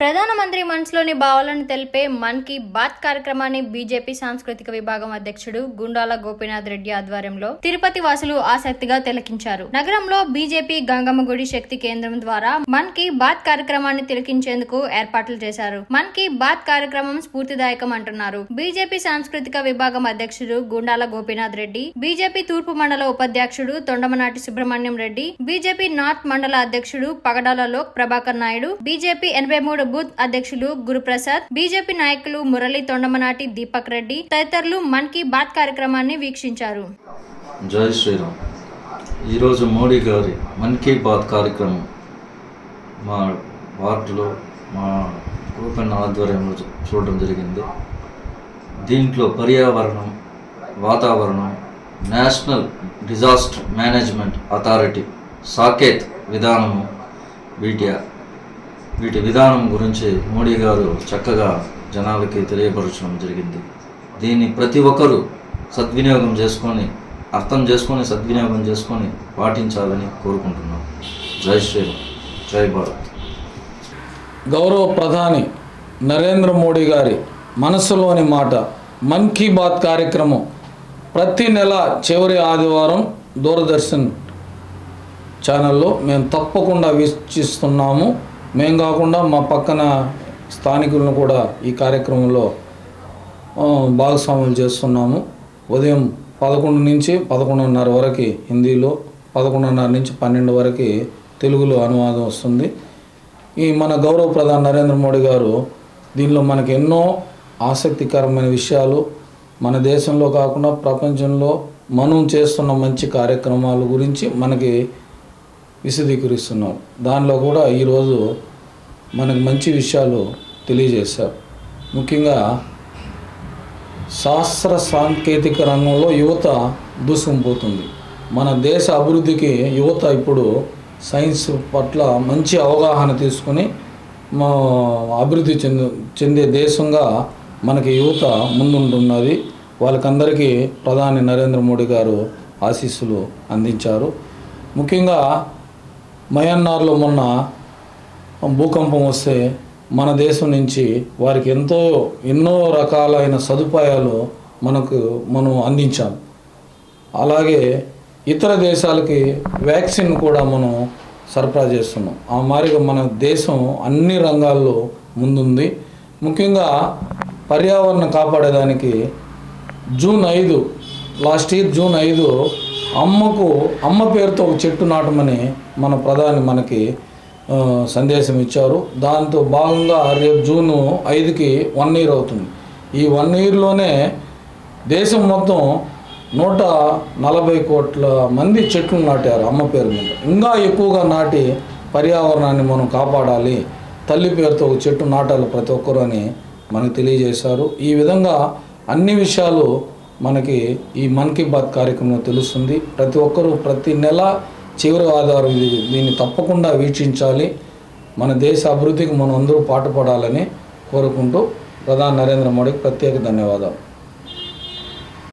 ప్రధానమంత్రి మనసులోని భావాలను తెలిపే మన్ కీ బాత్ కార్యక్రమాన్ని బీజేపీ సాంస్కృతిక విభాగం అధ్యక్షుడు గుండాల గోపీనాథ్ రెడ్డి ఆధ్వర్యంలో తిరుపతి వాసులు ఆసక్తిగా తిలకించారు. నగరంలో బీజేపీ గంగమ్మ గుడి శక్తి కేంద్రం ద్వారా మన్ కీ బాత్ కార్యక్రమాన్ని తిలకించేందుకు ఏర్పాట్లు చేశారు. మన్ కీ బాత్ కార్యక్రమం స్ఫూర్తిదాయకం అంటున్నారు బీజేపీ సాంస్కృతిక విభాగం అధ్యక్షుడు గుండాల గోపీనాథ్ రెడ్డి, బీజేపీ తూర్పు మండల ఉపాధ్యక్షుడు తొండమనాటి సుబ్రహ్మణ్యం రెడ్డి, బీజేపీ నార్త్ మండల అధ్యక్షుడు పగడాల లోక్ ప్రభాకర్ నాయుడు, బీజేపీ 83 బూత్ అధ్యక్షులు గురుప్రసాద్, బీజేపీ నాయకులు మురళి, తొండమనాటి దీపక్ రెడ్డి తదితరులు మన్ కీ బాత్ కార్యక్రమాన్ని వీక్షించారు. జై శ్రీరామ్. ఈరోజు మోడీ గారి మన్ కీ బాత్ కార్యక్రమం మా వార్డులో మా గ్రూప్ ఆధ్వర్యంలో చూడడం జరిగింది. దీంట్లో పర్యావరణం, వాతావరణం, నేషనల్ డిజాస్టర్ మేనేజ్మెంట్ అథారిటీ సాకేత్ విధానము వీటి విధానం గురించి మోడీ గారు చక్కగా జనాలకి తెలియపరచడం జరిగింది. దీన్ని ప్రతి ఒక్కరూ సద్వినియోగం చేసుకొని, అర్థం చేసుకొని, సద్వినియోగం చేసుకొని పాటించాలని కోరుకుంటున్నాం. జై శ్రీరామ్, జై భారత్. గౌరవ ప్రధాని నరేంద్ర మోడీ గారి మనసులోని మాట మన్ కీ బాత్ కార్యక్రమం ప్రతి నెల చివరి ఆదివారం దూరదర్శన్ ఛానల్లో మేము తప్పకుండా వీక్షిస్తున్నాము. మేము కాకుండా మా పక్కన స్థానికులను కూడా ఈ కార్యక్రమంలో భాగస్వాములు చేస్తున్నాము. ఉదయం 11 నుంచి 11:30 వరకు హిందీలో, 11:30 నుంచి 12 వరకు తెలుగులో అనువాదం వస్తుంది. ఈ మన గౌరవ ప్రధాని నరేంద్ర మోడీ గారు దీనిలో మనకు ఎన్నో ఆసక్తికరమైన విషయాలు, మన దేశంలో కాకుండా ప్రపంచంలో మనం చేస్తున్న మంచి కార్యక్రమాల గురించి మనకి విశదీకరిస్తున్నారు. దానిలో కూడా ఈరోజు మనకు మంచి విషయాలు తెలియజేశారు. ముఖ్యంగా శాస్త్ర సాంకేతిక రంగంలో యువత దూసుకుపోతుంది. మన దేశ అభివృద్ధికి యువత ఇప్పుడు సైన్స్ పట్ల మంచి అవగాహన తీసుకుని అభివృద్ధి చెందే దేశంగా మనకి యువత ముందుంటున్నది. వాళ్ళకందరికీ ప్రధాని నరేంద్ర మోడీ గారు ఆశీస్సులు అందించారు. ముఖ్యంగా మయన్మార్లో మొన్న భూకంపం వస్తే మన దేశం నుంచి వారికి ఎన్నో రకాలైన సదుపాయాలు మనం అందించాం. అలాగే ఇతర దేశాలకి వ్యాక్సిన్ కూడా మనం సరఫరా చేస్తున్నాం. ఆ మాదిరిగా మన దేశం అన్ని రంగాల్లో ముందుంది. ముఖ్యంగా పర్యావరణం కాపాడేదానికి లాస్ట్ ఇయర్ జూన్ 5 అమ్మ పేరుతో ఒక చెట్టు నాటమని మన ప్రధాని మనకి సందేశం ఇచ్చారు. దాంతో భాగంగా రేపు జూన్ 5కి 1 ఇయర్ అవుతుంది. ఈ 1 ఇయర్లోనే దేశం మొత్తం 140 కోట్ల మంది చెట్లు నాటారు అమ్మ పేరు మీద. ఇంకా ఎక్కువగా నాటి పర్యావరణాన్ని మనం కాపాడాలి, తల్లి పేరుతో ఒక చెట్టు నాటాలి ప్రతి ఒక్కరు అని మనకు తెలియజేశారు. ఈ విధంగా అన్ని విషయాలు మనకి ఈ మన్ కీ బాత్ కార్యక్రమంలో తెలుస్తుంది. ప్రతి ఒక్కరూ ప్రతి నెల చివరి ఆధారం దీన్ని తప్పకుండా వీక్షించాలి. మన దేశ అభివృద్ధికి మనం అందరూ పాటుపడాలని కోరుకుంటూ ప్రధాని నరేంద్ర మోడీకి ప్రత్యేక ధన్యవాదాలు.